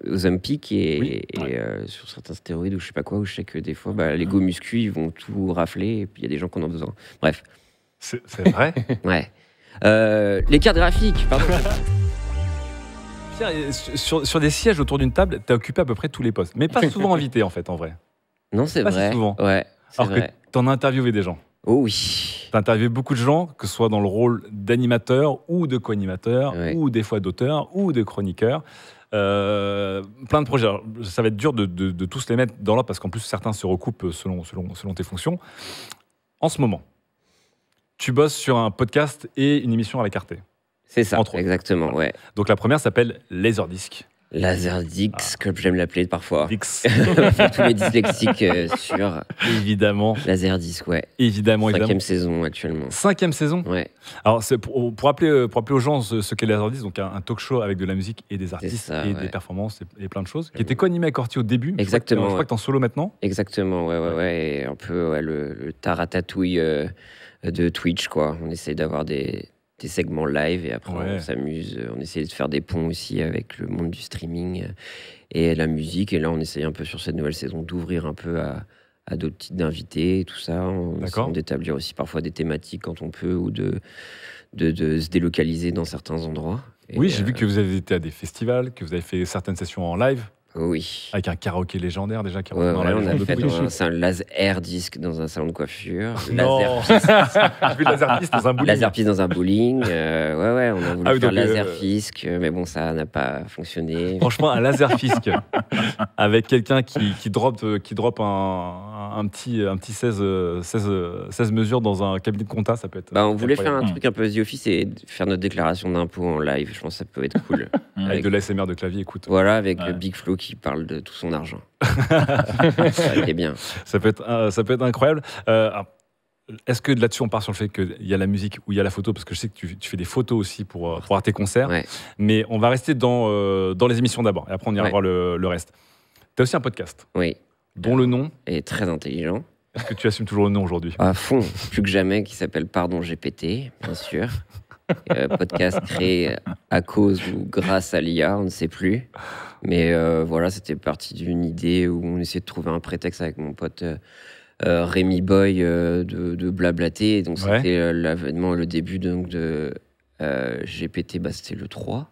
Ozempic et sur certains stéroïdes ou je sais pas quoi, où je sais que des fois, les go muscu, ils vont tout rafler et puis il y a des gens qui en ont besoin. Bref. C'est vrai. Ouais. Les cartes graphiques, pardon. Pierre, sur des sièges autour d'une table, tu as occupé à peu près tous les postes. Mais pas souvent invité, en fait, en vrai. Non, c'est Pas vrai. si souvent. Ouais, Alors que tu en as interviewé des gens. Oh oui. Tu as interviewé beaucoup de gens, que ce soit dans le rôle d'animateur ou de co-animateur, ou des fois d'auteur ou de chroniqueur. Plein de projets. Alors, ça va être dur de tous les mettre dans l'ordre parce qu'en plus, certains se recoupent selon tes fonctions. En ce moment, tu bosses sur un podcast et une émission avec Arte. C'est ça, entre autres. Exactement, ouais. Donc la première s'appelle Laserdisc. Laserdisc, comme j'aime l'appeler parfois. Dix. Pour tous les dyslexiques sur Évidemment. Laserdisc, ouais. Évidemment. 5e saison actuellement. 5e saison. Ouais. Alors c'est pour rappeler aux gens ce qu'est Laserdisc, donc un talk show avec de la musique et des artistes des performances et plein de choses, qui était co-animé avec Corti au début. Exactement. Je crois que t'es en solo maintenant. Exactement, ouais. Et un peu le taratatouille de Twitch, quoi. On essaie d'avoir des segments live et après on s'amuse, on essaie de faire des ponts aussi avec le monde du streaming et la musique, et là on essaye un peu sur cette nouvelle saison d'ouvrir un peu à d'autres types d'invités et tout ça, on essaie d'établir aussi parfois des thématiques quand on peut ou de se délocaliser dans certains endroits. Oui, j'ai vu que vous avez été à des festivals, que vous avez fait certaines sessions en live. Oui. Avec un karaoké légendaire déjà qui on a fait un Laserdisc dans un salon de coiffure. J'ai vu Laserdisc dans un bowling. Laserdisc dans un bowling. On a voulu faire Laserfisc, mais bon, ça n'a pas fonctionné. Franchement, un Laserfisc avec quelqu'un qui drop un petit 16 mesures dans un cabinet de compta, ça peut être. On voulait faire un truc un peu The Office et faire notre déclaration d'impôt en live. Je pense que ça peut être cool. Avec de l'ASMR de clavier, écoute. Voilà, avec le Big Flo qui parle de tout son argent. Ça aurait été bien. Ça peut être incroyable. Est-ce que là-dessus, on part sur le fait qu'il y a la musique ou il y a la photo? Parce que je sais que tu fais des photos aussi pour tes concerts. Ouais. Mais on va rester dans les émissions d'abord. Et après, on ira voir le reste. Tu as aussi un podcast. Oui. Dont le nom est très intelligent. Est-ce que tu assumes toujours le nom aujourd'hui? À fond, plus que jamais, qui s'appelle Pardon GPT, bien sûr. Podcast créé à cause ou grâce à l'IA, on ne sait plus. Mais voilà, c'était parti d'une idée où on essayait de trouver un prétexte avec mon pote Rémi Boy de blablater. Donc c'était l'avènement, le début donc, de GPT, c'était le 3.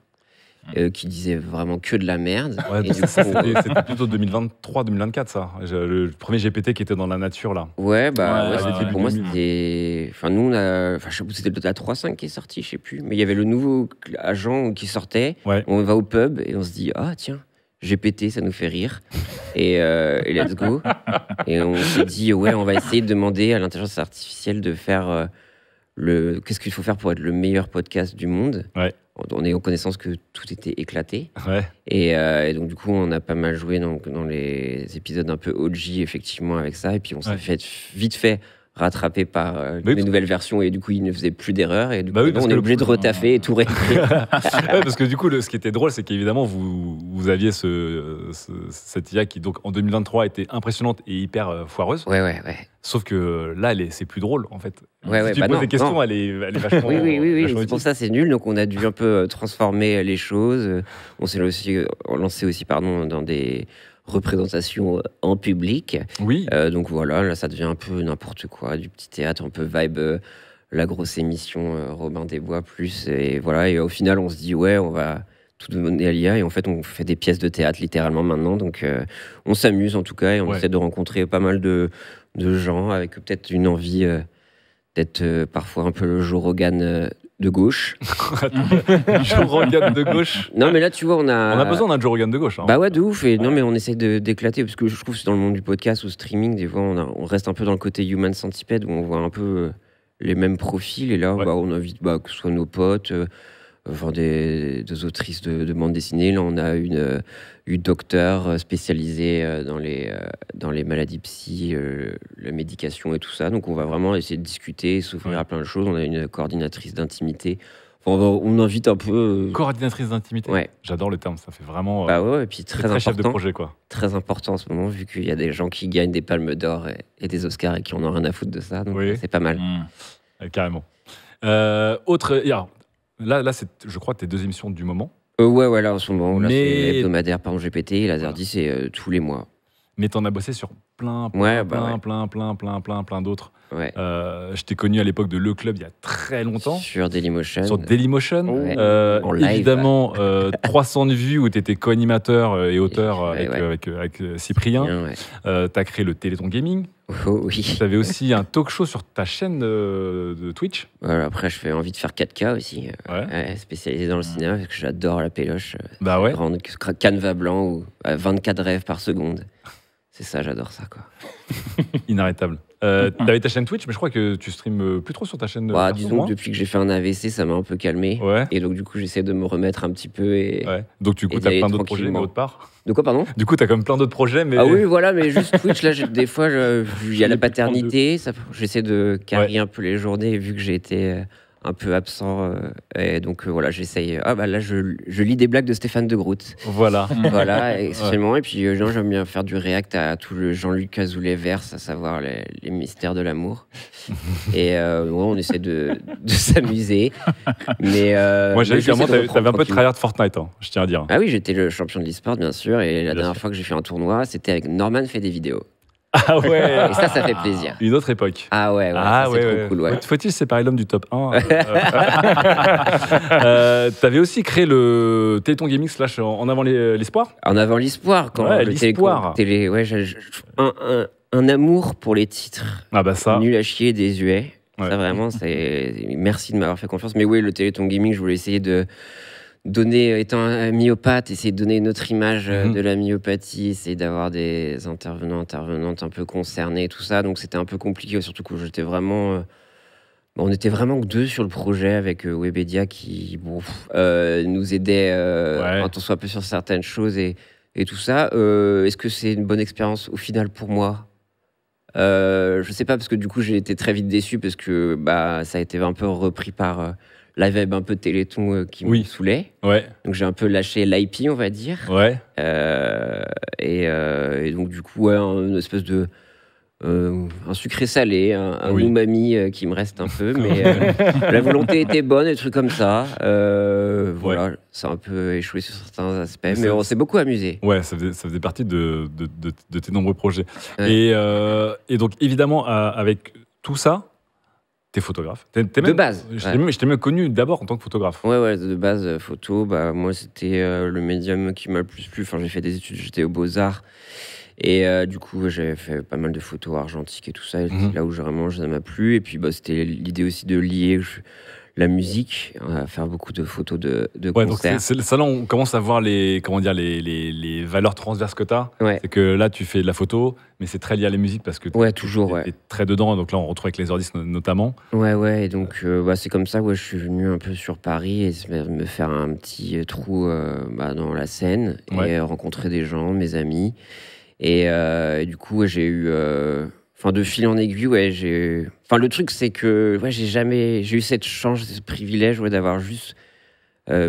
Qui disait vraiment que de la merde. Ouais, et c'était plutôt 2023-2024, ça. Le premier GPT qui était dans la nature, là. Pour moi, c'était... Enfin, nous, c'était la 3.5 qui est sortie, je sais plus. Mais il y avait le nouveau agent qui sortait. Ouais. On va au pub et on se dit, ah, tiens, GPT, ça nous fait rire. Et let's go. Et on s'est dit, on va essayer de demander à l'intelligence artificielle de faire qu'est-ce qu'il faut faire pour être le meilleur podcast du monde. Ouais. On est en connaissance que tout était éclaté. Ouais. Et donc, du coup, on a pas mal joué dans les épisodes un peu OG, effectivement, avec ça. Et puis, on s'est vite fait rattrapé par les nouvelles versions. Et du coup, il ne faisait plus d'erreurs. Et du coup, on est obligé de retaffer et tout réécrire. Parce que du coup, ce qui était drôle, c'est qu'évidemment, vous aviez cette IA qui, donc, en 2023, était impressionnante et hyper foireuse. Ouais. Sauf que là, c'est plus drôle, en fait. Si tu poses des questions, elle est vachement... Oui, c'est pour ça c'est nul. Donc, on a dû un peu transformer les choses. On s'est lancé aussi dans des représentations en public. Oui. Donc, voilà, là, ça devient un peu n'importe quoi. Du petit théâtre, un peu vibe... la grosse émission Robin des Bois plus. Et voilà, et au final, on se dit, on va tout donner à l'IA. Et en fait, on fait des pièces de théâtre, littéralement, maintenant. Donc, on s'amuse, en tout cas. Et on essaie de rencontrer pas mal de gens avec peut-être une envie d'être parfois un peu le Joe Rogan de gauche. Joe Rogan de gauche. Non, mais là, tu vois, on a besoin d'un Joe Rogan de gauche. Hein. Bah ouais, de ouf. Et non, mais on essaie d'éclater, parce que je trouve que c'est dans le monde du podcast ou streaming, des fois, on reste un peu dans le côté human centipede, où on voit un peu les mêmes profils. Et là, on invite que ce soit nos potes, des autrices de bande dessinée. Là, on a une docteure spécialisée dans les maladies psy, la médication et tout ça. Donc, on va vraiment essayer de discuter, s'ouvrir à plein de choses. On a une coordinatrice d'intimité. On invite un peu... Coordinatrice d'intimité. Ouais. J'adore le terme, ça fait vraiment... et puis très important. Chef de projet, quoi. Très important en ce moment, vu qu'il y a des gens qui gagnent des palmes d'or et des Oscars et qui en ont rien à foutre de ça. Donc, c'est pas mal. Carrément. Là, je crois, tes 2 émissions du moment. Ouais, là, en ce moment, là, c'est hebdomadaire par GPT, et Laserdi, c'est tous les mois. Mais t'en as bossé sur plein d'autres. Ouais. Je t'ai connu à l'époque de Le Club il y a très longtemps. Sur Dailymotion. Sur Dailymotion. Ouais. En live. Évidemment, 300 de vues où tu étais co-animateur et auteur avec Cyprien. Ouais. Tu as créé le Téléthon Gaming. Oui. Tu avais aussi un talk show sur ta chaîne de Twitch. Après, je fais envie de faire 4K aussi. Spécialisé dans le cinéma, parce que j'adore la péloche. Grande canevas blanc ou 24 rêves par seconde. C'est ça, j'adore ça, quoi. Inarrêtable. T'avais ta chaîne Twitch, mais je crois que tu streames plus trop sur ta chaîne. Disons que depuis que j'ai fait un AVC, ça m'a un peu calmé. Ouais. Et donc, du coup, j'essaie de me remettre un petit peu. Donc, du coup, t'as plein d'autres projets, mais autre part. De quoi, pardon? Du coup, t'as quand même plein d'autres projets, mais. Ah oui, voilà, mais juste Twitch, là, des fois, il y a la paternité. J'essaie de carrer un peu les journées, vu que j'ai été un peu absent. Et donc, voilà, j'essaye. Là, je lis des blagues de Stéphane de Groot. Voilà. Voilà, essentiellement. Et puis, j'aime bien faire du react à tout le Jean-Luc Azoulay-Verse, à savoir les mystères de l'amour. Et on essaie de s'amuser. Mais moi, j'avais vu qu'à un moment, t'avais un peu de tryhard Fortnite, je tiens à dire. Ah oui, j'étais le champion de l'e-sport, bien sûr. Et la dernière fois que j'ai fait un tournoi, c'était avec Norman fait des vidéos. Ah ouais. Et ça fait plaisir. Une autre époque. Ah ouais, c'est trop cool. Ouais. Faut-il séparer l'homme du top 1 T'avais aussi créé le Téléthon Gaming / En avant l'espoir. En avant l'espoir, quand l'espoir. Un amour pour les titres. Ah bah ça. Nul à chier, désuet. Ça vraiment, merci de m'avoir fait confiance. Mais oui, le Téléthon Gaming, je voulais essayer de donner, étant un myopathe, essayer de donner une autre image de la myopathie, essayer d'avoir des intervenantes un peu concernés, tout ça. Donc c'était un peu compliqué, surtout que j'étais vraiment... on était vraiment que deux sur le projet avec Webedia qui nous aidait quand on soit un peu sur certaines choses et tout ça. Est-ce que c'est une bonne expérience au final pour moi? Je sais pas, parce que du coup j'ai été très vite déçu parce que ça a été un peu repris par... la vibe un peu Téléthon qui me saoulait. Ouais. Donc j'ai un peu lâché l'IP, on va dire. Ouais. Et donc du coup, une espèce de... un sucré salé, un umami qui me reste un peu. Mais la volonté était bonne, des trucs comme ça. Voilà, ça a un peu échoué sur certains aspects. Mais on s'est beaucoup amusé. Ouais, ça faisait partie de tes nombreux projets. Ouais. Et donc évidemment, avec tout ça, t'es photographe. De base. Je t'ai même connu d'abord en tant que photographe. Ouais, de base, photo. Moi, c'était le médium qui m'a le plus plu. Enfin, j'ai fait des études, j'étais aux Beaux-Arts. Et du coup, j'avais fait pas mal de photos argentiques et tout ça. Et c'est là où vraiment ça m'a plu. Et puis, c'était l'idée aussi de lier la musique, faire beaucoup de photos de concerts. Donc c'est là on commence à voir les valeurs transverses que tu as. Ouais. C'est que là, tu fais de la photo, mais c'est très lié à la musique parce que tu es très dedans. Donc là, on retrouve avec les Ordis notamment. Ouais. Et donc, c'est comme ça que je suis venu un peu sur Paris et me faire un petit trou dans la scène et rencontrer des gens, mes amis. Et du coup, j'ai eu... de fil en aiguille, le truc, c'est que j'ai eu cette chance, ce privilège d'avoir juste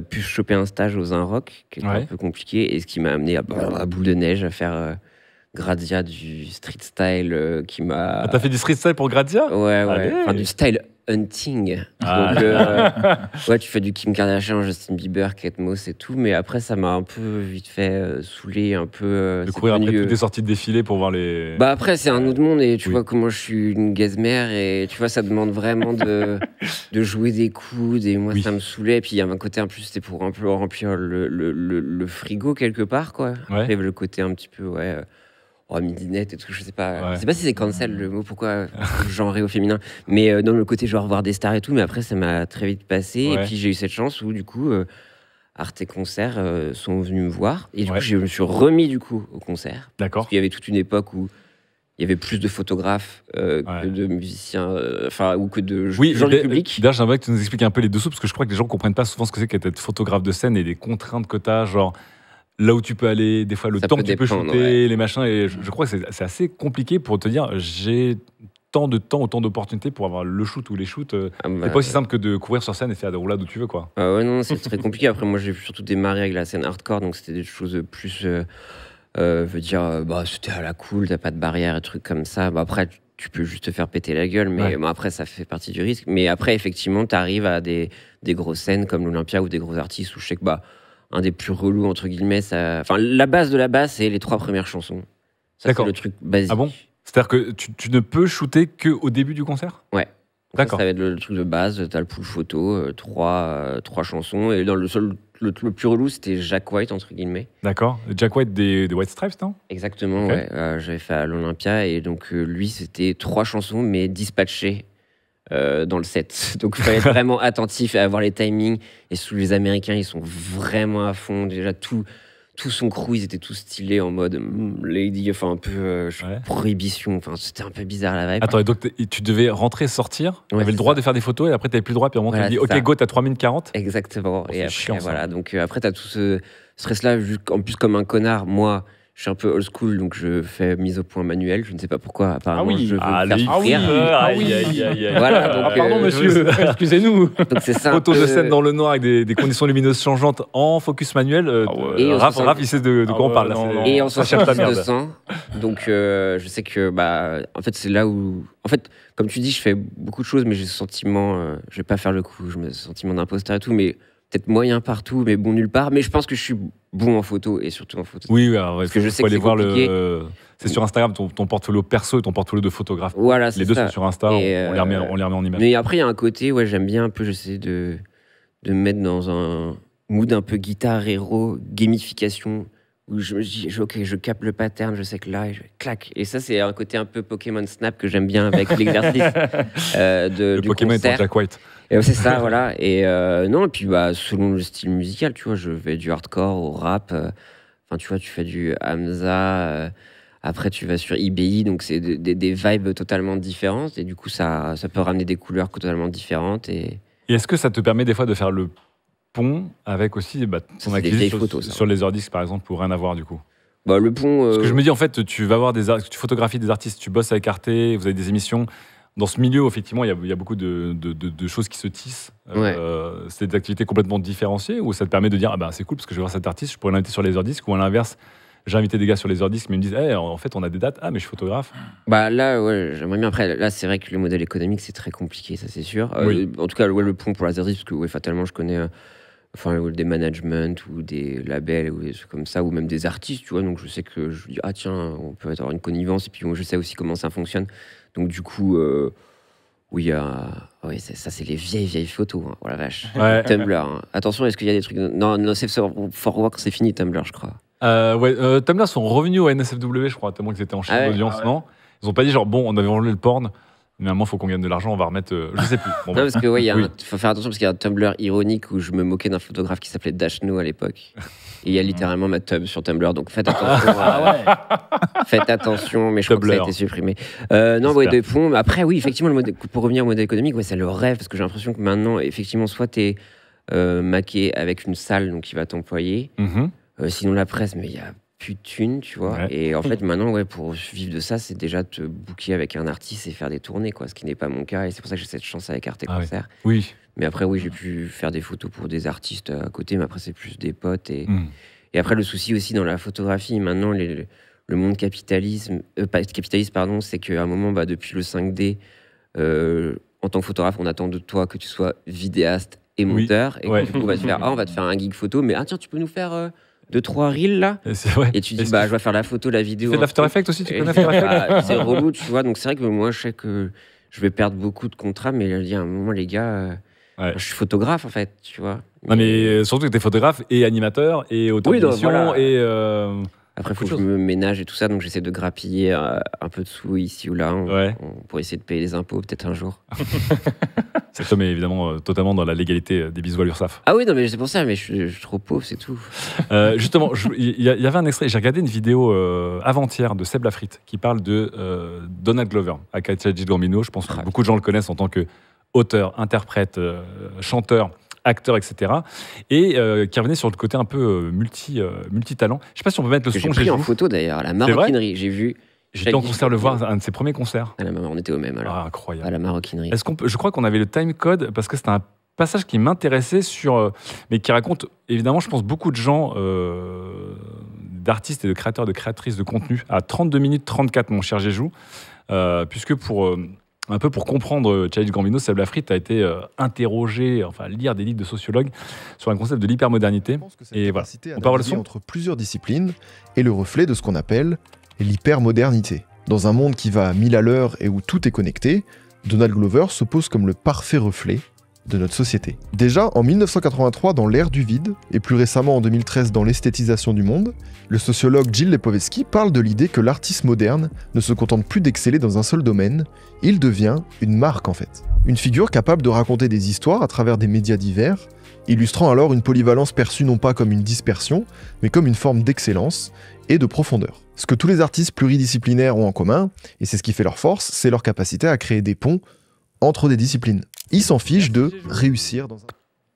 pu choper un stage aux Inrock, qui était un peu compliqué, et ce qui m'a amené à boule de neige, à faire Grazia, du street style qui m'a... Ah, t'as fait du street style pour Grazia? Ouais. Enfin, du style hunting. Donc, tu fais du Kim Kardashian, Justin Bieber, Kate Moss et tout, mais après, ça m'a un peu vite fait saoulé, un peu... de courir après toutes les sorties de défilé pour voir les... après, c'est un autre monde, et tu vois comment je suis une gazmère, et tu vois, ça demande vraiment de jouer des coudes, et moi, ça me saoulait, et puis il y a un côté, en plus, c'était pour un peu remplir le frigo, quelque part, quoi. Après, le côté un petit peu, midinette et tout, je sais pas. Je sais pas si c'est cancel le mot, pourquoi genré au féminin. Mais dans le côté genre voir des stars et tout, mais après ça m'a très vite passé. Et puis j'ai eu cette chance où du coup Arte Concert sont venus me voir. Et du coup je me suis remis du coup au concert. D'accord. Parce qu'il y avait toute une époque où il y avait plus de photographes que de musiciens, ou que de gens du public. D'ailleurs, j'aimerais que tu nous expliques un peu les dessous, parce que je crois que les gens comprennent pas souvent ce que c'est qu'être photographe de scène et les contraintes que tu as, genre là où tu peux aller, des fois le temps que tu peux shooter, les machins. Et je crois que c'est assez compliqué pour te dire j'ai tant de temps, autant d'opportunités pour avoir le shoot ou les shoots. C'est pas aussi simple que de courir sur scène et faire des roulades où tu veux, quoi. Non, c'est très compliqué. Après, moi, j'ai surtout démarré avec la scène hardcore, donc c'était des choses plus. C'était à la cool, t'as pas de barrière et trucs comme ça. Après, tu peux juste te faire péter la gueule, mais après, ça fait partie du risque. Mais après, effectivement, t'arrives à des grosses scènes comme l'Olympia ou des gros artistes où je sais que un des plus relous, entre guillemets. Enfin, la base de la base, c'est les 3 premières chansons. Ça, c'est le truc basique. Ah bon? C'est-à-dire que tu ne peux shooter qu'au début du concert? Ouais. D'accord. Ça va être le truc de base. T'as le pool photo, 3 chansons. Et dans le plus relou, c'était Jack White, entre guillemets. D'accord. Jack White des White Stripes, non? Exactement, okay. Ouais. J'avais fait à l'Olympia. Et donc, lui, c'était 3 chansons, mais dispatchées dans le set. Donc, il fallait être vraiment attentif à avoir les timings. Et sous les Américains, ils sont vraiment à fond. Déjà, tout son crew, ils étaient tous stylés en mode lady, enfin un peu prohibition. Enfin, c'était un peu bizarre la vibe. Attends, et donc tu devais rentrer, sortir, tu avais le droit de faire des photos, et après tu n'avais plus le droit, puis à un moment tu dis ok, go, t'as 3 minutes 40. Exactement. Et après, chiant, voilà. Donc après, tu as tout ce stress-là, en plus, comme un connard, moi. Je suis un peu old school, donc je fais mise au point manuelle. Je ne sais pas pourquoi. Apparemment, je veux faire souffrir. Voilà. Donc, pardon, monsieur. Excusez-nous. Donc c'est ça. Photos de scène dans le noir avec des conditions lumineuses changeantes en focus manuel. Raph, il sait de quoi on parle. Et en 70-200. Donc je sais que en fait c'est là où, en fait, comme tu dis, je fais beaucoup de choses, mais j'ai ce sentiment. Je vais pas faire le coup. Je me sentiment d'imposteur et tout, mais peut-être moyen partout, mais bon nulle part. Mais je pense que je suis bon en photo, et surtout en photo. Oui, parce que je sais que c'est compliqué. C'est sur Instagram, ton portfolio perso et ton portfolio de photographe. Voilà, c'est ça. Les deux sont sur Insta, on les remet en image. Mais après, il y a un côté, j'aime bien un peu, j'essaie de me mettre dans un mood un peu guitare héros, gamification, où je me dis, ok, je capte le pattern, je sais que là, je clac. Et ça, c'est un côté un peu Pokémon Snap que j'aime bien avec l'exercice du Pokémon concert. est Jack White. Et c'est ça, voilà. Et non, et puis selon le style musical, tu vois, je vais du hardcore au rap. Enfin, tu vois, tu fais du Hamza. Après, tu vas sur IBI, donc c'est des vibes totalement différentes. Et du coup, ça peut ramener des couleurs totalement différentes. Et est-ce que ça te permet des fois de faire le pont avec aussi ton activité sur les Laserdisc, par exemple, pour rien avoir du coup? Le pont. Parce que je me dis, en fait, tu photographies des artistes, tu bosses avec Arte, vous avez des émissions. Dans ce milieu, effectivement, il y a beaucoup de choses qui se tissent. C'est des activités complètement différenciées, ou ça te permet de dire, c'est cool parce que je vais voir cet artiste, je pourrais l'inviter sur les Laserdisc, ou à l'inverse, j'ai invité des gars sur les Laserdisc, mais ils me disent, en fait, on a des dates, mais je suis photographe. Là, j'aimerais bien. Après, là, c'est vrai que le modèle économique, c'est très compliqué, ça, c'est sûr. Oui. En tout cas, le pont pour Laserdisc, parce que fatalement, je connais des managements ou des labels ou des trucs comme ça, ou même des artistes, tu vois. Donc, je sais que je dis, tiens, on peut avoir une connivence, et puis je sais aussi comment ça fonctionne. Donc, du coup, ça, c'est les vieilles photos. Oh la vache. Ouais. Tumblr. Hein. Attention, est-ce qu'il y a des trucs. Non, Safe for Work, c'est fini, Tumblr, je crois. Tumblr sont revenus au NSFW, je crois, tellement qu'ils étaient en chine d'audience, non? Ils n'ont pas dit, genre, bon, on avait enlevé le porn, mais à un moment, il faut qu'on gagne de l'argent, on va remettre. Je sais plus. Non, parce que, faut faire attention, parce qu'il y a un Tumblr ironique où je me moquais d'un photographe qui s'appelait Dashno à l'époque. Et il y a littéralement ma tub sur Tumblr, donc faites attention. Faites attention, mais je crois que ça a été supprimé. Des ponts. Après, oui, effectivement, pour revenir au modèle économique, c'est le rêve, parce que j'ai l'impression que maintenant, effectivement, soit tu es maqué avec une salle donc, qui va t'employer, sinon la presse, mais il y a plus de thunes, tu vois. Ouais. Et en fait, maintenant, pour vivre de ça, c'est déjà te booker avec un artiste et faire des tournées, quoi, ce qui n'est pas mon cas. Et c'est pour ça que j'ai cette chance avec Arte Concert. Oui. Mais après, j'ai pu faire des photos pour des artistes à côté, mais après, c'est plus des potes. Et après, le souci aussi dans la photographie, maintenant, le monde capitaliste, c'est qu'à un moment, depuis le 5D, en tant que photographe, on attend de toi que tu sois vidéaste et monteur. Et du coup, on va te faire un gig photo, mais tiens, tu peux nous faire 2-3 reels là. Et tu dis, je vais faire la photo, la vidéo. Tu fais de l'After Effects aussi, tu connais After Effects? C'est relou, tu vois. Donc c'est vrai que moi, je sais que je vais perdre beaucoup de contrats, mais je dis à un moment, les gars, je suis photographe en fait, tu vois. Non, mais surtout que tu es photographe et animateur et auteur d'émission et. Après, il faut que je me ménage et tout ça, donc j'essaie de grappiller un peu de sous ici ou là pour essayer de payer les impôts peut-être un jour. Cet homme est évidemment totalement dans la légalité des bisous à l'URSSAF. Ah oui, non, mais c'est pour ça, mais je suis trop pauvre, c'est tout. Justement, il y avait un extrait, j'ai regardé une vidéo avant-hier de Seb Lafrite qui parle de Donald Glover, aka Childish Gambino. Je pense que beaucoup de gens le connaissent en tant qu'auteur, interprète, chanteur, acteur, etc. Et qui revenait sur le côté un peu multi-talent. Je ne sais pas si on peut mettre le son. J'ai pris en photo d'ailleurs, à la Maroquinerie. J'ai vu. J'étais en concert le voir, un de ses premiers concerts. On était au même alors. Ah, incroyable. À la Maroquinerie. Je crois qu'on avait le time code parce que c'était un passage qui m'intéressait mais qui raconte évidemment, je pense, beaucoup de gens, d'artistes et de créateurs, de créatrices de contenu à 32 minutes 34, mon cher Jéjou, puisque pour un peu pour comprendre Childish Gambino, Seb Lafrite a été interrogé, lire des livres de sociologues sur un concept de l'hypermodernité. Et voilà, on parle le son entre plusieurs disciplines est le reflet de ce qu'on appelle l'hypermodernité. Dans un monde qui va à 1000 à l'heure et où tout est connecté, Donald Glover se pose comme le parfait reflet de notre société. Déjà, en 1983, dans l'ère du vide, et plus récemment en 2013 dans l'esthétisation du monde, le sociologue Gilles Lipovetsky parle de l'idée que l'artiste moderne ne se contente plus d'exceller dans un seul domaine, il devient une marque en fait. Une figure capable de raconter des histoires à travers des médias divers, illustrant alors une polyvalence perçue non pas comme une dispersion, mais comme une forme d'excellence et de profondeur. Ce que tous les artistes pluridisciplinaires ont en commun, et c'est ce qui fait leur force, c'est leur capacité à créer des ponts entre des disciplines. Ils s'en fichent de réussir dans un...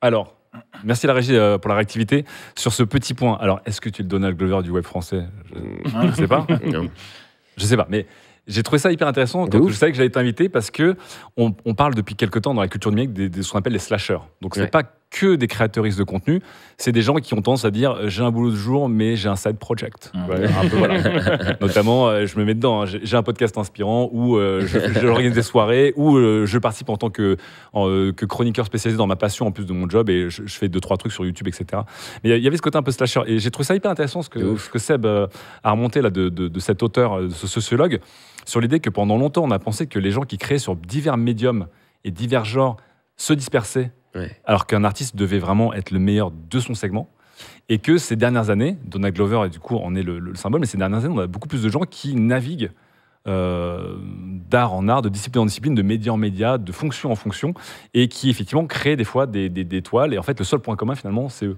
Alors, merci la régie pour la réactivité. Sur ce petit point, alors, est-ce que tu es le Donald Glover du web français ? Je ne sais pas. Non. Je sais pas, mais j'ai trouvé ça hyper intéressant quand je savais que j'allais t'inviter parce que on parle depuis quelques temps dans la culture numérique de ce qu'on appelle les slashers. Donc, c'est pas que des créateuristes de contenu, c'est des gens qui ont tendance à dire j'ai un boulot de jour mais j'ai un side project. Un peu, voilà. Notamment, je me mets dedans, hein. J'ai un podcast inspirant où j'organise des soirées, où je participe en tant que chroniqueur spécialisé dans ma passion en plus de mon job et je fais 2-3 trucs sur YouTube, etc. Mais il y avait ce côté un peu slasher et j'ai trouvé ça hyper intéressant ce que Seb a remonté là, de cet auteur, de ce sociologue, sur l'idée que pendant longtemps on a pensé que les gens qui créaient sur divers médiums et divers genres se dispersaient. Alors qu'un artiste devait vraiment être le meilleur de son segment. Et que ces dernières années, Donald Glover et du coup en est le symbole, mais ces dernières années, on a beaucoup plus de gens qui naviguent d'art en art, de discipline en discipline, de média en média, de fonction en fonction, et qui effectivement créent des fois des toiles. Et en fait, le seul point commun finalement, c'est eux.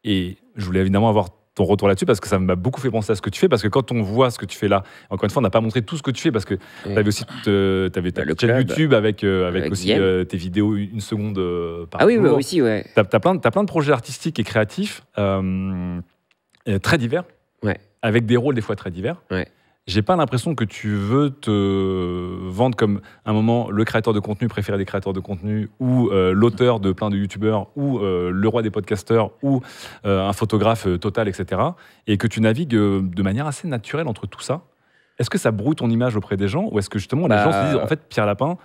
Et je voulais évidemment avoir ton retour là-dessus parce que ça m'a beaucoup fait penser à ce que tu fais, parce que quand on voit ce que tu fais là, encore une fois on n'a pas montré tout ce que tu fais parce que tu avais aussi ta chaîne YouTube avec aussi tes vidéos 1 seconde par jour. Oui, aussi, ouais. T'as plein de projets artistiques et créatifs très divers, avec des rôles des fois très divers. J'ai pas l'impression que tu veux te vendre comme un moment le créateur de contenu préféré des créateurs de contenu ou l'auteur de plein de youtubeurs ou le roi des podcasteurs ou un photographe total, etc. Et que tu navigues de manière assez naturelle entre tout ça. Est-ce que ça brouille ton image auprès des gens ou est-ce que justement les gens se disent en fait Pierre Lapin,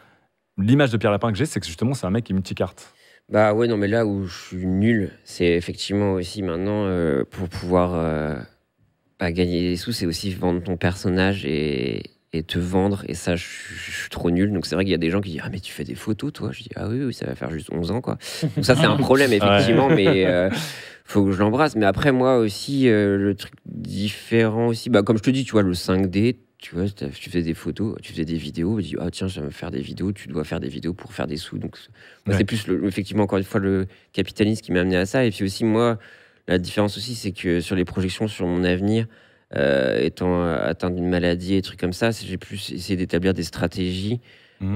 l'image de Pierre Lapin que j'ai c'est que justement c'est un mec qui est multicarte. Non mais là où je suis nul, c'est effectivement aussi maintenant pour pouvoir... gagner des sous, c'est aussi vendre ton personnage et te vendre. Et ça, je suis trop nul. Donc, c'est vrai qu'il y a des gens qui disent « Ah, mais tu fais des photos, toi ?» Je dis « Ah oui, ça va faire juste 11 ans, quoi. » Donc ça, c'est un problème, effectivement, mais faut que je l'embrasse. Mais après, moi aussi, le truc différent aussi, comme je te dis, tu vois, le 5D, tu vois, tu fais des photos, tu fais des vidéos, tu dis « Ah tiens, j'aime faire des vidéos, tu dois faire des vidéos pour faire des sous. » Donc, c'est plus, effectivement, encore une fois, le capitalisme qui m'a amené à ça. Et puis aussi, moi... La différence aussi, c'est que sur les projections, sur mon avenir, étant atteint d'une maladie et trucs comme ça, j'ai plus essayé d'établir des stratégies,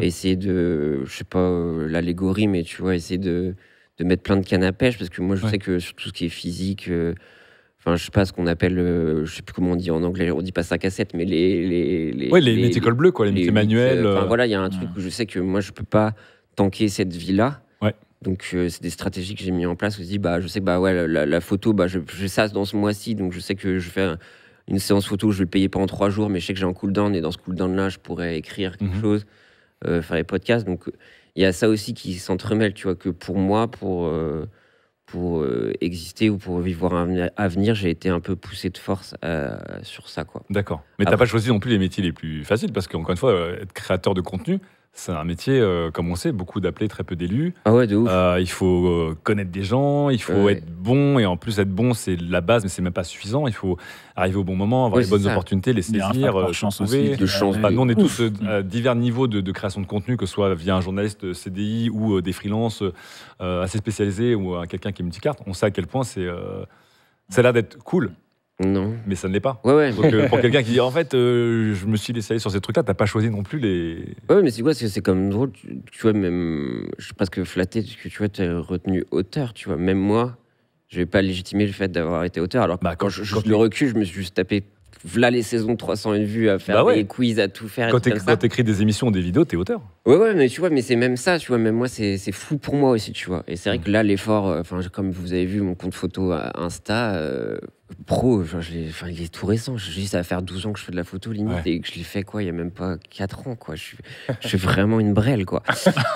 essayer de, je sais pas, l'allégorie, mais tu vois, essayer de mettre plein de cannes à pêche, parce que moi, je sais que sur tout ce qui est physique, je sais pas ce qu'on appelle, je sais plus comment on dit en anglais, on dit pas 5 à 7, mais les métiers col bleu, quoi, les métiers manuels. Voilà, il y a un truc où je sais que moi, je peux pas tanker cette vie-là. Donc, c'est des stratégies que j'ai mis en place. Je dis, je sais que la photo, j'ai ça dans ce mois-ci. Donc, je sais que je fais une séance photo, je vais le payer pendant 3 jours, mais je sais que j'ai un cooldown. Et dans ce cooldown-là, je pourrais écrire quelque chose, faire des podcasts. Donc, il y a ça aussi qui s'entremêle. Tu vois, que pour moi, pour exister ou pour vivre un avenir, j'ai été un peu poussé de force sur ça, quoi. D'accord. Mais tu n'as pas choisi non plus les métiers les plus faciles, parce qu'encore une fois, être créateur de contenu, c'est un métier, comme on sait, beaucoup d'appelés, très peu d'élus. Ah ouais, de ouf. Il faut connaître des gens, il faut être bon, et en plus être bon, c'est la base, mais c'est même pas suffisant. Il faut arriver au bon moment, avoir les bonnes opportunités, les saisir, chance trouver. De chance. Nous, on est tous à divers niveaux de création de contenu, que ce soit via un journaliste CDI ou des freelances assez spécialisés ou quelqu'un qui est multicarte. On sait à quel point ça a l'air d'être cool. Non. Mais ça ne l'est pas. Donc, pour quelqu'un qui dit en fait, je me suis laissé aller sur ces trucs-là, t'as pas choisi non plus les. Ouais, mais c'est quoi? C'est comme drôle. Tu vois, même. Je suis presque flatté que tu vois, t'es retenu auteur. Tu vois, même moi, je vais pas légitimer le fait d'avoir été auteur. Alors quand je le recul, je me suis juste tapé. Voilà les saisons de 301 vues à faire des quiz, à tout faire. Quand t'écris des émissions ou des vidéos, t'es auteur. Ouais, mais tu vois, mais c'est même ça, tu vois, même moi, c'est fou pour moi aussi, tu vois. Et c'est vrai que là, l'effort, comme vous avez vu mon compte photo Insta, pro, il est tout récent. Ça va faire 12 ans que je fais de la photo, limite, et que je l'ai fait, quoi, il y a même pas 4 ans, quoi. Je suis vraiment une brêle, quoi.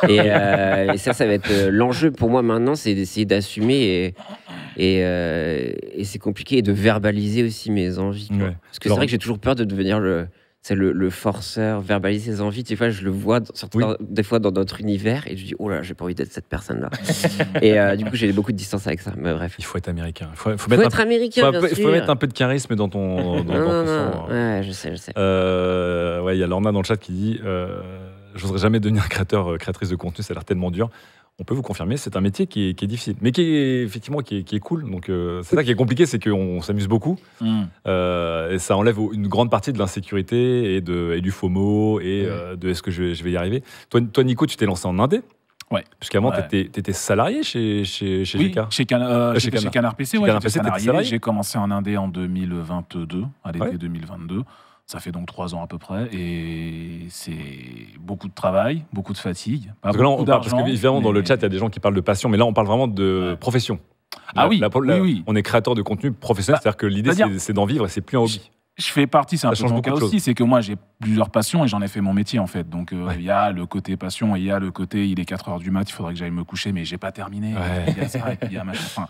Et ça va être l'enjeu pour moi maintenant, c'est d'essayer d'assumer et c'est compliqué, et de verbaliser aussi mes envies, tu vois. Parce que c'est vrai que j'ai toujours peur de devenir le forceur, verbaliser ses envies. Tu vois, je le vois des fois dans notre univers et je dis, oh là, j'ai pas envie d'être cette personne-là. Et du coup, j'ai beaucoup de distance avec ça. Mais bref. Il faut être américain. Il faut être américain, bien sûr. Il faut mettre un peu de charisme dans ton sang. Ouais, je sais. Il y a Lorna dans le chat qui dit j'oserais jamais devenir créatrice de contenu, ça a l'air tellement dur. On peut vous confirmer, c'est un métier qui est difficile, mais qui est cool. Donc c'est ça qui est compliqué, c'est qu'on s'amuse beaucoup, et ça enlève une grande partie de l'insécurité et du FOMO et de est-ce que je vais y arriver. Toi, Nico, tu t'es lancé en indé. Ouais. Puisqu'avant, tu étais salarié chez GK. Chez Canard PC, salarié. J'ai commencé en indé en 2022, à l'été 2022. Ça fait donc 3 ans à peu près, et c'est beaucoup de travail, beaucoup de fatigue. Parce que évidemment, dans le chat, il y a des gens qui parlent de passion, mais là, on parle vraiment de profession. Oui. On est créateur de contenu professionnel, c'est-à-dire que l'idée, c'est d'en vivre, et c'est plus un hobby. Je fais partie, c'est un peu mon cas aussi, c'est que moi, j'ai plusieurs passions et j'en ai fait mon métier, en fait. Donc, il y a le côté passion et il y a le côté, il est 4h du mat, il faudrait que j'aille me coucher, mais j'ai pas terminé. Il y a ça, et puis il y a machin.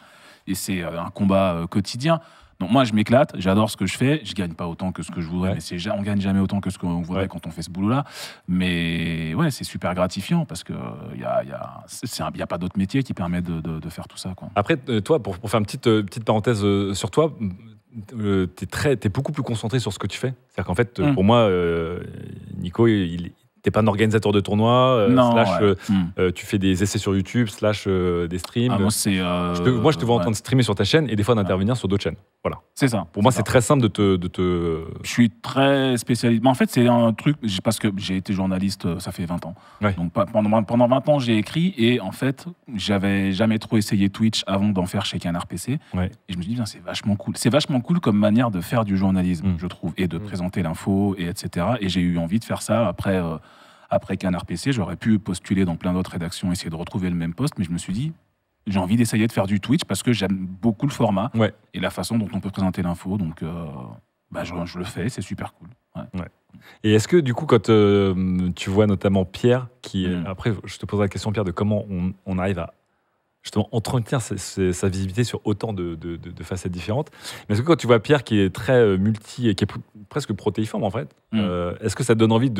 Et c'est un combat quotidien. Donc moi, je m'éclate, j'adore ce que je fais. Je gagne pas autant que ce que je voudrais, mais on gagne jamais autant que ce qu'on voudrait quand on fait ce boulot-là. Mais ouais, c'est super gratifiant parce que il y a pas d'autre métier qui permet de faire tout ça, quoi. Après, toi, pour faire une petite parenthèse sur toi, t'es beaucoup plus concentré sur ce que tu fais. C'est-à-dire qu'en fait, pour moi, Nico, t'es pas un organisateur de tournoi, tu fais des essais sur YouTube, des streams. Moi, je te vois en train de streamer sur ta chaîne et des fois d'intervenir sur d'autres chaînes. Voilà. C'est ça. Pour moi, c'est très simple de te... Je suis très spécialiste. Mais en fait, c'est un truc, parce que j'ai été journaliste, ça fait 20 ans. Ouais. Donc pendant 20 ans, j'ai écrit, et en fait, j'avais jamais trop essayé Twitch avant d'en faire chez Canard PC. Ouais. Et je me suis dit, c'est vachement cool. C'est vachement cool comme manière de faire du journalisme, je trouve, et de présenter l'info, etc. Et j'ai eu envie de faire ça après Canard PC. J'aurais pu postuler dans plein d'autres rédactions, essayer de retrouver le même poste, mais je me suis dit, j'ai envie d'essayer de faire du Twitch parce que j'aime beaucoup le format et la façon dont on peut présenter l'info. Donc, je le fais, c'est super cool. Ouais. Et est-ce que, du coup, quand tu vois notamment Pierre, après, je te pose la question, Pierre, de comment on arrive à justement entretenir sa visibilité sur autant de facettes différentes. Mais est-ce que quand tu vois Pierre qui est très multi et qui est presque protéiforme, en fait, est-ce que ça te donne envie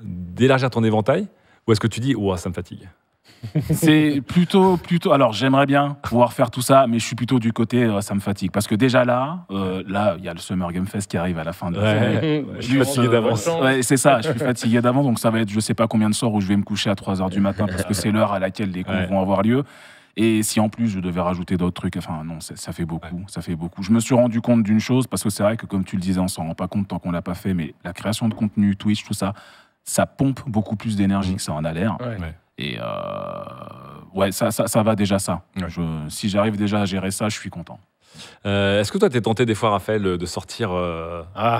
d'élargir ton éventail, ou est-ce que tu dis, ça me fatigue? C'est plutôt. Alors, j'aimerais bien pouvoir faire tout ça, mais je suis plutôt du côté ça me fatigue. Parce que déjà là, il y a le Summer Game Fest qui arrive à la fin de l'année. Je suis fatigué d'avance. C'est ça, je suis fatigué d'avance. Donc, ça va être je sais pas combien de soirs où je vais me coucher à 3h du matin parce que c'est l'heure à laquelle les cours vont avoir lieu. Et si en plus je devais rajouter d'autres trucs, non, ça fait beaucoup, ça fait beaucoup. Je me suis rendu compte d'une chose, parce que c'est vrai que, comme tu le disais, on s'en rend pas compte tant qu'on l'a pas fait, mais la création de contenu, Twitch, tout ça, ça pompe beaucoup plus d'énergie que ça en a l'air. Et ça va déjà ça. Si j'arrive déjà à gérer ça, je suis content. Est-ce que toi, t'es tenté des fois, Raphaël, de sortir,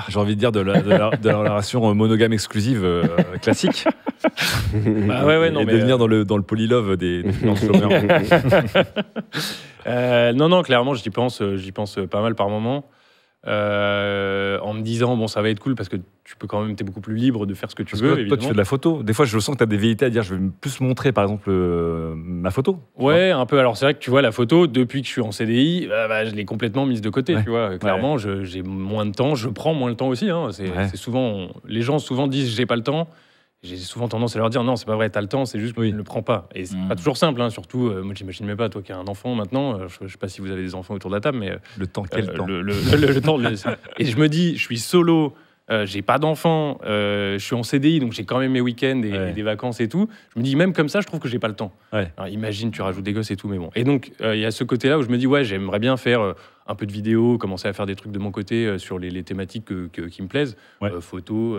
j'ai envie de dire, de la relation monogame exclusive classique et de venir dans le polylove des freelance Non, clairement, j'y pense pas mal par moment. En me disant, ça va être cool parce que tu peux quand même, t'es beaucoup plus libre de faire ce que tu veux. Toi, tu fais de la photo. Des fois, je sens que tu as des velléités à dire, je vais plus montrer, par exemple, ma photo. Ouais, un peu. Alors, c'est vrai que tu vois, la photo, depuis que je suis en CDI, je l'ai complètement mise de côté. Tu vois, clairement, j'ai moins de temps. Je prends moins le temps aussi. C'est souvent, les gens souvent disent, j'ai pas le temps. J'ai souvent tendance à leur dire non, c'est pas vrai, t'as le temps, c'est juste que tu ne le prends pas. Et c'est pas toujours simple, surtout, moi j'imagine même pas, toi qui as un enfant maintenant, je sais pas si vous avez des enfants autour de la table, mais. Le temps, quel temps le temps. Et je me dis, je suis solo, j'ai pas d'enfant, je suis en CDI, donc j'ai quand même mes week-ends et des vacances et tout. Je me dis, même comme ça, je trouve que j'ai pas le temps. Alors imagine, tu rajoutes des gosses et tout, mais bon. Et donc, il y a ce côté-là où je me dis, j'aimerais bien faire un peu de vidéo, commencer à faire des trucs de mon côté sur les thématiques qui me plaisent. Photos,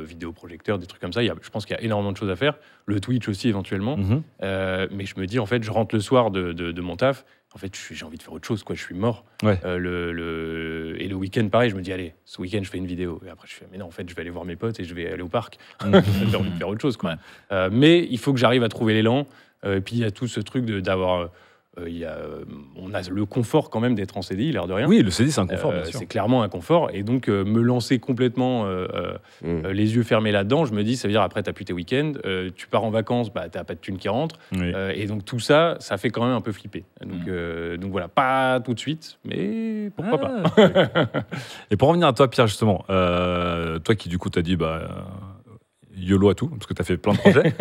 vidéoprojecteurs, des trucs comme ça. Je pense qu'il y a énormément de choses à faire. Le Twitch aussi, éventuellement. Mais je me dis, en fait, je rentre le soir de mon taf. en fait, j'ai envie de faire autre chose, quoi. Je suis mort. Ouais. Et le week-end, pareil, je me dis, allez, ce week-end, je fais une vidéo. Et après, je fais, mais non, en fait, je vais aller voir mes potes et je vais aller au parc. J'ai envie de faire autre chose, quoi. Ouais. Mais il faut que j'arrive à trouver l'élan. Et puis, il y a tout ce truc d'avoir... on a le confort quand même d'être en CDI, l'air de rien. Oui, le CDI, c'est un confort, bien sûr. C'est clairement un confort. Et donc, me lancer complètement les yeux fermés là-dedans, je me dis, ça veut dire après, tu n'as plus tes week-ends, tu pars en vacances, bah, tu n'as pas de thunes qui rentrent. Oui. Et donc, tout ça, ça fait quand même un peu flipper. Donc voilà, pas tout de suite, mais pourquoi pas. Et pour revenir à toi, Pierre, justement, toi qui, du coup, t'as dit YOLO à tout, parce que tu as fait plein de projets,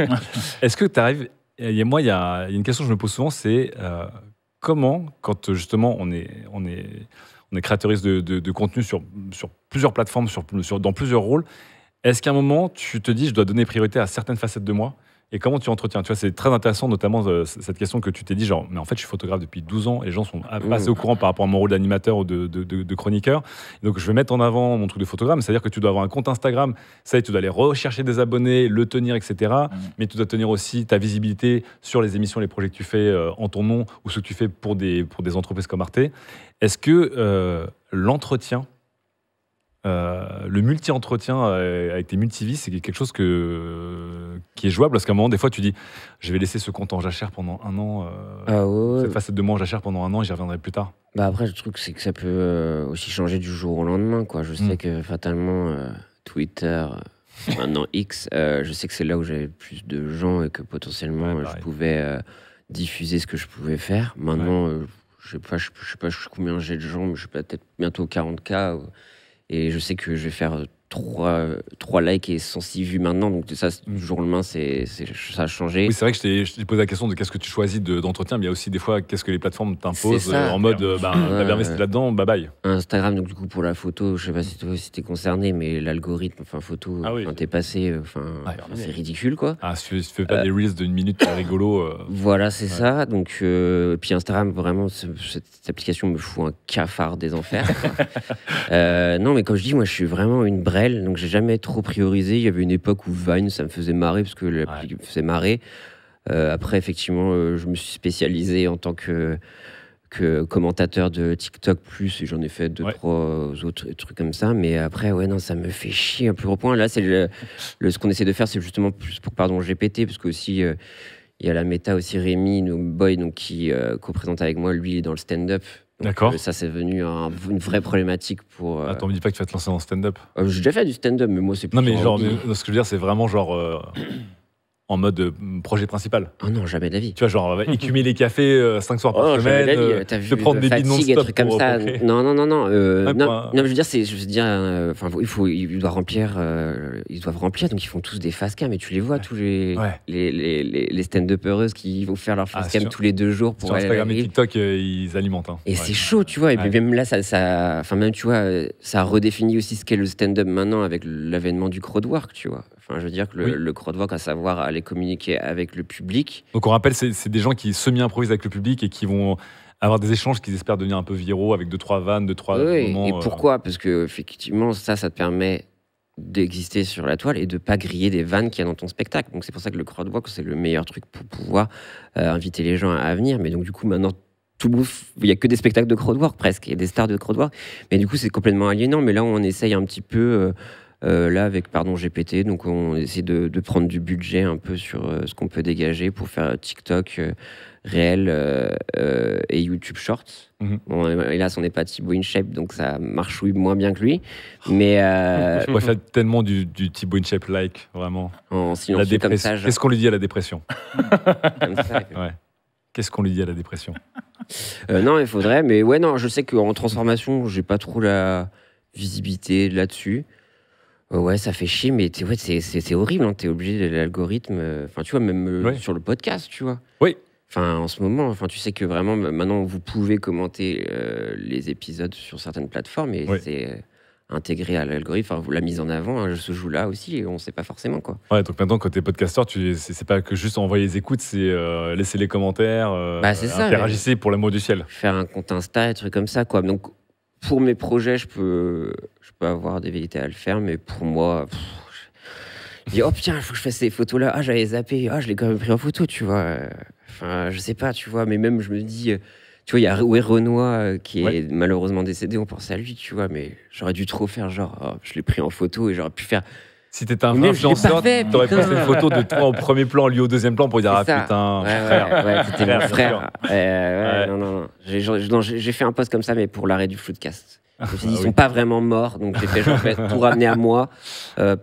est-ce que tu arrives... Moi, il y a une question que je me pose souvent, c'est comment, quand justement on est créatrice de contenu sur plusieurs plateformes, dans plusieurs rôles, est-ce qu'à un moment, tu te dis, je dois donner priorité à certaines facettes de moi ? Et comment tu entretiens ? Tu vois, c'est très intéressant, notamment cette question que tu t'es dit, genre, mais en fait, je suis photographe depuis 12 ans et les gens sont pas assez au courant par rapport à mon rôle d'animateur ou de chroniqueur. Et donc, je vais mettre en avant mon truc de photographe, c'est-à-dire que tu dois avoir un compte Instagram, ça y est, tu dois aller rechercher des abonnés, le tenir, etc. Mais tu dois tenir aussi ta visibilité sur les émissions, les projets que tu fais en ton nom ou ce que tu fais pour des entreprises comme Arte. Est-ce que l'entretien, le multi-entretien avec tes multivies, c'est quelque chose qui est jouable, parce qu'à un moment, des fois, tu dis, je vais laisser ce compte en jachère pendant un an, cette facette de moi en jachère pendant un an, et j'y reviendrai plus tard. Bah après, le truc, c'est que ça peut aussi changer du jour au lendemain, quoi. Je sais que fatalement, Twitter, maintenant X, je sais que c'est là où j'avais le plus de gens et que potentiellement, je pouvais diffuser ce que je pouvais faire. Maintenant, je sais pas combien j'ai de gens, mais je suis peut-être bientôt 40K. Et je sais que je vais faire 3 likes et 106 vues maintenant. Donc ça, du jour au lendemain, ça a changé. Oui, c'est vrai que je t'ai posé la question de qu'est-ce que tu choisis d'entretien. Mais il y a aussi des fois, qu'est-ce que les plateformes t'imposent en mode, t'as bien investi là-dedans, bye bye. Instagram, donc du coup, pour la photo, je sais pas si t'es concerné, mais l'algorithme, photo, t'es passé, c'est ridicule, quoi. Si tu fais pas des reels d'une minute, c'est rigolo. Voilà, c'est ça. Donc, puis Instagram, vraiment, cette application me fout un cafard des enfers. Non, mais comme je dis, moi, je suis vraiment une brêle, donc j'ai jamais trop priorisé. Il y avait une époque où Vine, ça me faisait marrer, parce que l'appli me faisait marrer. Après, effectivement, je me suis spécialisé en tant que commentateur de TikTok+, et j'en ai fait 2-3 autres trucs comme ça. Mais après, ça me fait chier un peu au point. Là, c'est ce qu'on essaie de faire, c'est justement plus pour GPT, parce qu'aussi... il y a la méta aussi, Rémi, nos boy, donc, qui co-présente avec moi. Lui, il est dans le stand-up. D'accord. Ça, c'est devenu une vraie problématique pour... Attends, me dis pas que tu vas te lancer dans le stand-up. J'ai déjà fait du stand-up, mais moi, c'est plus... Non, mais ce que je veux dire, c'est vraiment genre... en mode projet principal. Oh non, jamais de la vie. Tu vois, genre, écumer les cafés 5 soirs par semaine, te prendre des billes non-stop comme ça. Non. Non, je veux dire, ils doivent remplir, donc ils font tous des face-cam, et tu les vois, tous les stand-upeuses qui vont faire leur face-cam tous les 2 jours pour sur Instagram et TikTok, ils alimentent. Et c'est chaud, tu vois. Et puis même là, ça redéfinit aussi ce qu'est le stand-up maintenant avec l'avènement du crowdwork, tu vois. Enfin, je veux dire que le crowdwork, à savoir aller communiquer avec le public. Donc on rappelle, c'est des gens qui semi-improvisent avec le public et qui vont avoir des échanges qu'ils espèrent devenir un peu viraux avec 2-3 vannes, 2-3 moments. Et pourquoi ? Parce que effectivement, ça te permet d'exister sur la toile et de pas griller des vannes qu'il y a dans ton spectacle. Donc c'est pour ça que le crowdwork, c'est le meilleur truc pour pouvoir inviter les gens à venir. Mais donc du coup, maintenant, il n'y a que des spectacles de crowdwork presque, il y a des stars de crowdwork. Mais du coup, c'est complètement aliénant. Mais là, on essaye un petit peu... là, avec GPT, donc on essaie de prendre du budget un peu sur ce qu'on peut dégager pour faire TikTok réel et YouTube Shorts. Bon, hélas, on n'est pas Thibaut InShape, donc ça marchouille moins bien que lui. Mais je préfère tellement du Thibaut InShape-like, vraiment. En silencieux comme ça. Qu'est-ce qu'on lui dit à la dépression? Comme ça. Qu'est-ce qu'on lui dit à la dépression? Non, il faudrait, mais non, je sais qu'en transformation, j'ai pas trop la visibilité là-dessus. Ça fait chier, mais c'est horrible, hein, t'es obligé de l'algorithme. Enfin, tu vois, même sur le podcast, tu vois. Oui. Enfin, en ce moment, tu sais que vraiment, maintenant, vous pouvez commenter les épisodes sur certaines plateformes, et c'est intégré à l'algorithme. Enfin, la mise en avant se joue là aussi, et on ne sait pas forcément, quoi. Ouais, donc maintenant, quand t'es podcasteur, c'est pas que juste envoyer les écoutes, c'est laisser les commentaires, c'est ça, interagissez pour l'amour du ciel. Faire un compte Insta, des trucs comme ça, quoi. Donc, pour mes projets, je peux avoir des vérités à le faire, mais pour moi, je dis, oh putain, il faut que je fasse ces photos-là. J'avais zappé. Je l'ai quand même pris en photo, tu vois. Enfin, je sais pas, tu vois. Mais même, je me dis, Tu vois, il y a Renoir qui est malheureusement décédé, on pense à lui, tu vois, mais j'aurais dû trop faire genre, je l'ai pris en photo et j'aurais pu faire. Si t'étais un vrai influenceur, t'aurais posté une photo de toi au premier plan, lui au deuxième plan pour dire putain, frère. Ouais, c'était mon frère. Non. J'ai fait un post comme ça, mais pour l'arrêt du Floodcast. Je me suis dit, ils sont pas vraiment morts, donc j'ai fait genre tout ramener à moi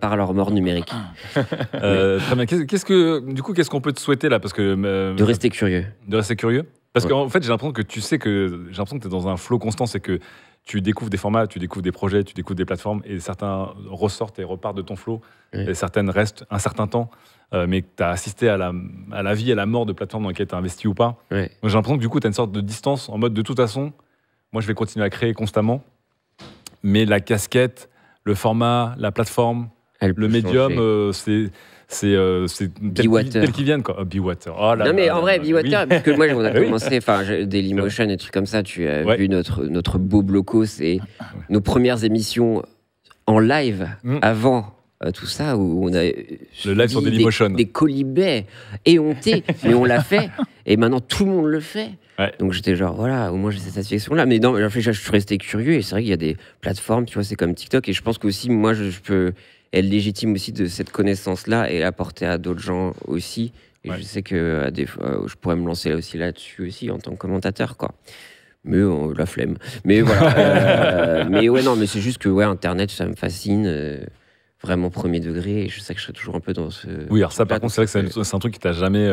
par leur mort numérique. Très bien. Qu'est-ce qu'on peut te souhaiter là, parce que de rester curieux. De rester curieux. Parce qu'en fait, j'ai l'impression que tu es dans un flow constant, c'est que tu découvres des formats, tu découvres des projets, tu découvres des plateformes, et certains ressortent et repartent de ton flow, et certaines restent un certain temps, mais tu as assisté à la vie et à la mort de plateformes dans lesquelles tu as investi ou pas. Ouais. Donc, j'ai l'impression que du coup, tu as une sorte de distance en mode de toute façon, moi je vais continuer à créer constamment, mais la casquette, le format, la plateforme, le médium, c'est tel qu'ils viennent, quoi. Be Water. Oh là, non, mais en vrai, Be Water, parce que moi, on a commencé, Dailymotion et trucs comme ça, tu as vu notre beau blocos et nos premières émissions en live avant tout ça, où on a le live sur Dailymotion. Des colibets éhontés, mais on l'a fait, et maintenant tout le monde le fait. Ouais. Donc j'étais genre, voilà, au moins j'ai cette satisfaction-là. Mais non, je suis resté curieux, et c'est vrai qu'il y a des plateformes, tu vois, c'est comme TikTok, et je pense qu'aussi, moi, je peux être légitime aussi de cette connaissance-là et l'apporter à d'autres gens aussi. Et je sais que des fois, je pourrais me lancer là-dessus aussi en tant que commentateur, quoi. Mais la flemme. Mais voilà. Mais ouais, non, mais c'est juste que Internet, ça me fascine. Vraiment premier degré, et je sais que je serai toujours un peu dans ce... Oui, alors ça, par contre, c'est vrai que c'est un truc qui t'a jamais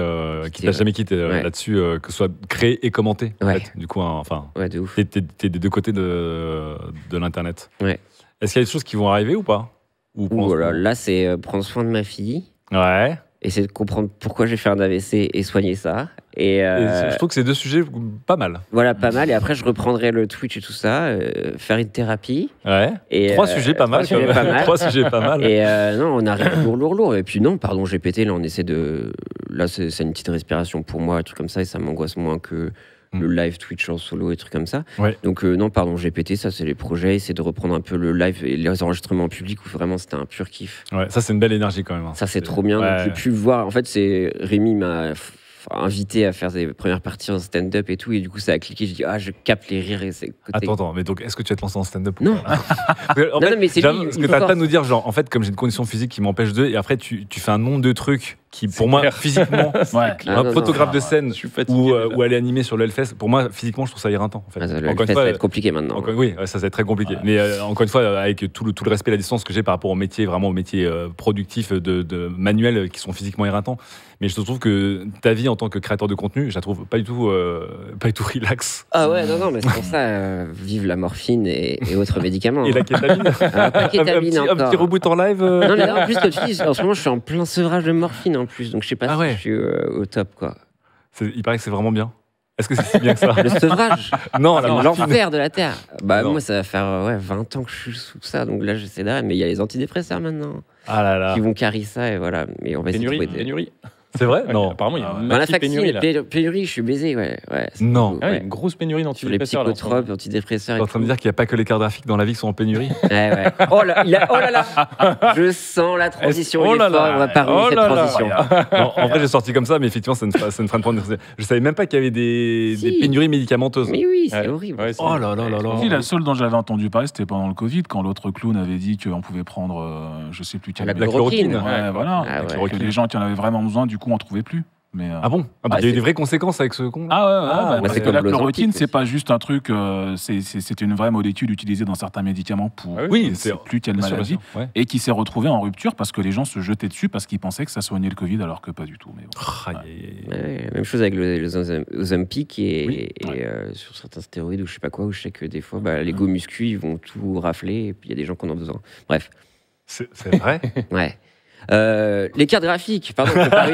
quitté là-dessus, que ce soit créé et commenté. En fait. Du coup, de ouf. T'es des deux côtés de l'Internet. Ouais. Est-ce qu'il y a des choses qui vont arriver ou pas? Là, c'est prendre soin de ma fille. Ouais. Essayer de comprendre pourquoi j'ai fait un AVC et soigner ça. Et je trouve que c'est deux sujets pas mal. Voilà, pas mal. Et après, je reprendrai le Twitch et tout ça, faire une thérapie. Ouais. Trois sujets pas mal. Trois sujets pas mal. Et non, on arrive lourd. Et puis non, pardon, j'ai pété. Là, on essaie de... Là, c'est une petite respiration pour moi, un truc comme ça, et ça m'angoisse moins que le live Twitch en solo et trucs comme ça. Ouais. Donc non, pardon, j'ai pété, ça c'est les projets, c'est de reprendre un peu le live et les enregistrements publics où vraiment c'était un pur kiff. Ouais, ça c'est une belle énergie quand même. Ça c'est trop bien, donc j'ai pu le voir. En fait, Rémi m'a invité à faire des premières parties en stand-up et tout, et du coup ça a cliqué, je dis je capte les rires et c'est côté... Attends, mais donc est-ce que tu vas te lancer en stand-up ou pas? Non, mais c'est lui. Parce que t'as pas de nous dire, genre, en fait, comme j'ai une condition physique qui m'empêche de, et après tu fais un nombre de trucs qui, pour moi, physiquement, un photographe de scène ou aller animer sur le Hellfest, pour moi, physiquement, je trouve ça éreintant. En fait. Le Hellfest va être compliqué maintenant. Oui, ça va être très compliqué. Mais encore une fois, avec tout le respect et la distance que j'ai par rapport au métier, vraiment au métier productif de manuels qui sont physiquement éreintants. Mais je trouve que ta vie en tant que créateur de contenu, je la trouve pas du tout relax. Ah ouais, non, mais c'est pour ça, vive la morphine et autres médicaments. Et la kétamine. Un petit reboot en live. Non, mais là, en plus, comme tu dis, en ce moment, je suis en plein sevrage de morphine en plus, donc je sais pas si je suis au top, quoi. Il paraît que c'est vraiment bien. Est-ce que c'est si bien que ça? Le sevrage? Non, l'enfer de la Terre. Moi, ça va faire 20 ans que je suis sous ça, donc là, j'essaie d'arrêter. Mais il y a les antidépresseurs maintenant qui vont carrer ça, et voilà. Mais on va essayer de trouver pénurie. C'est vrai? Non. Apparemment, il y a une la pénurie, je suis baisé, ouais. Non. Une grosse pénurie d'antidépresseurs. Sur les psychotropes, antidépresseurs. Tu es en train de dire qu'il n'y a pas que les cartes graphiques dans la vie qui sont en pénurie? Ouais. Oh là là. Je sens la transition. On va parler de cette transition. En vrai, j'ai sorti comme ça, mais effectivement, ça ne fera pas. Je savais même pas qu'il y avait des pénuries médicamenteuses. Mais oui, c'est horrible. Oh là là là là. La seule dont j'avais entendu parler, c'était pendant le Covid, quand l'autre clown avait dit qu'on pouvait prendre, je sais plus quel. La chloroquine. Ouais, voilà. Que les gens qui en avaient vraiment besoin, du coup, on trouvait plus. Mais ah bon? Il y a eu des vraies conséquences avec ce con. C'est comme la chloroquine, c'est pas juste un truc, c'est une vraie molécule utilisée dans certains médicaments pour c'est plus telle maladie, et qui s'est retrouvée en rupture parce que les gens se jetaient dessus parce qu'ils pensaient que ça soignait le Covid alors que pas du tout. Mais bon. Même chose avec les Ozempic et sur certains stéroïdes ou je sais pas quoi, où je sais que des fois les go muscu ils vont tout rafler et puis il y a des gens qui en ont besoin. Bref. C'est vrai? Ouais. Les cartes graphiques, pardon, je peux pas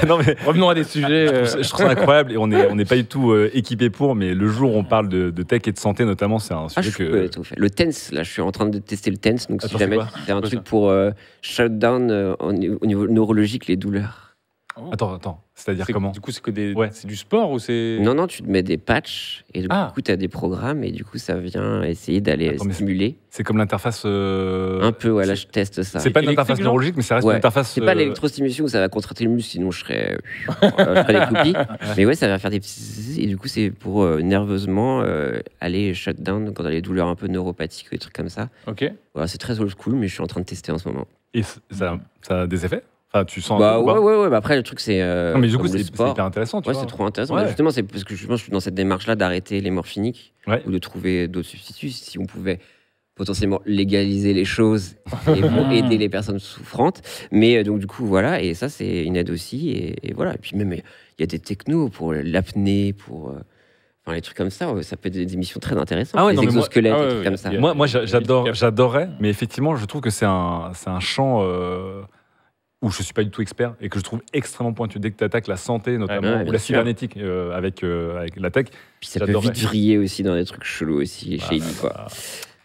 non mais revenons à des sujets. Je trouve ça incroyable et on n'est pas du tout équipé pour, mais le jour où on parle de tech et de santé notamment, c'est un sujet que. Le TENS, là, je suis en train de tester le TENS, donc si jamais c'est un truc pour shut down au niveau neurologique les douleurs. Attends, C'est-à-dire comment? Du coup, c'est du sport ou c'est... Non, tu te mets des patchs et du coup, tu as des programmes et du coup, ça vient essayer d'aller stimuler. C'est comme l'interface... Un peu, là, je teste ça. C'est pas une interface neurologique, mais ça reste une interface... C'est pas l'électrostimulation où ça va contracter le muscle, sinon je ferais des copies. Mais ouais, ça va faire des petits... Et du coup, c'est pour nerveusement aller shut down quand on a les douleurs un peu neuropathiques ou des trucs comme ça. Ok. Voilà, c'est très old school, mais je suis en train de tester en ce moment. Et ça a des effets? Enfin, tu sens ouais. Après, le truc, c'est. Non, mais du coup, c'est hyper intéressant. C'est trop intéressant. Ouais. Justement, c'est parce que je suis dans cette démarche-là d'arrêter les morphiniques ou de trouver d'autres substituts. Si on pouvait potentiellement légaliser les choses et pour aider les personnes souffrantes. Mais donc, du coup, voilà. Et ça, c'est une aide aussi. Et voilà. Et puis, même, il y a des technos pour l'apnée, pour. Les trucs comme ça, ça peut être des émissions très intéressantes. Les exosquelettes, des trucs comme ça. Moi, j'adorais. Mais effectivement, je trouve que c'est un champ. Où je ne suis pas du tout expert et que je trouve extrêmement pointu. Dès que tu attaques la santé, notamment, ou la cybernétique avec la tech. Puis ça peut vite vriller aussi dans des trucs chelous aussi, chez Shady, quoi.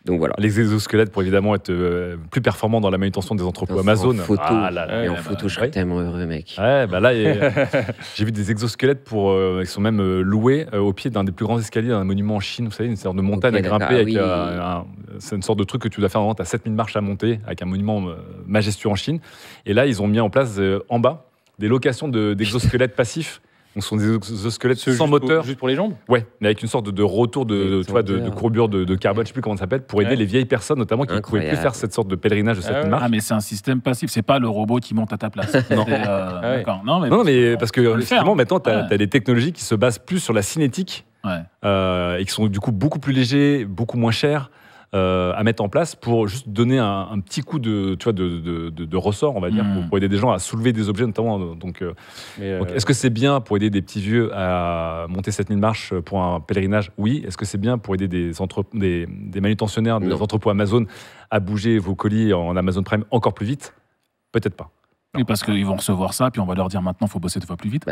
Donc voilà. Les exosquelettes pour évidemment être plus performants dans la manutention des entrepôts Amazon. En photo, en photo, je serais tellement heureux, mec. Ouais, là, j'ai vu des exosquelettes ils sont même loués au pied d'un des plus grands escaliers d'un monument en Chine. Vous savez, une sorte de montagne à grimper. C'est une sorte de truc que tu dois faire vraiment. Tu as 7000 marches à monter avec un monument majestueux en Chine. Et là, ils ont mis en place en bas des locations d'exosquelettes passifs. Donc, ce sont des exosquelettes sans moteur. Juste pour les jambes? Ouais, mais avec une sorte de retour de courbure de carbone, je ne sais plus comment ça s'appelle, pour aider les vieilles personnes, notamment, qui ne pouvaient plus faire cette sorte de pèlerinage de 7000 marches. Ah, mais c'est un système passif, c'est pas le robot qui monte à ta place. Non. D'accord. Non, mais parce que effectivement, maintenant, tu as des technologies qui se basent plus sur la cinétique et qui sont du coup beaucoup plus légers, beaucoup moins chers. À mettre en place pour juste donner un petit coup de ressort, on va dire, pour aider des gens à soulever des objets, notamment. Donc, est-ce que c'est bien pour aider des petits vieux à monter 7000 marches pour un pèlerinage? Oui. Est-ce que c'est bien pour aider des manutentionnaires des entrepôts Amazon à bouger vos colis en Amazon Prime encore plus vite? Peut-être pas. Oui, parce qu'ils vont recevoir ça, puis on va leur dire maintenant, il faut bosser 2 fois plus vite.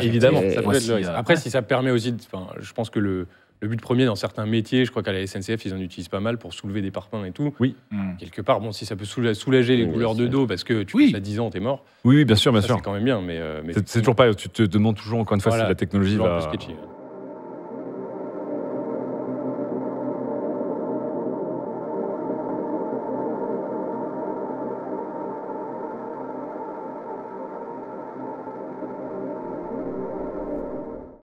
Évidemment. Après, si ça permet aussi... Je pense que le but premier dans certains métiers, je crois qu'à la SNCF, ils en utilisent pas mal pour soulever des parpaings et tout. Oui. Quelque part, si ça peut soulager les douleurs de dos parce que tu passes à 10 ans, t'es mort. Oui, bien sûr. C'est quand même bien. Mais c'est toujours pas. Tu te demandes toujours, encore une fois, si la technologie va... un peu sketchy.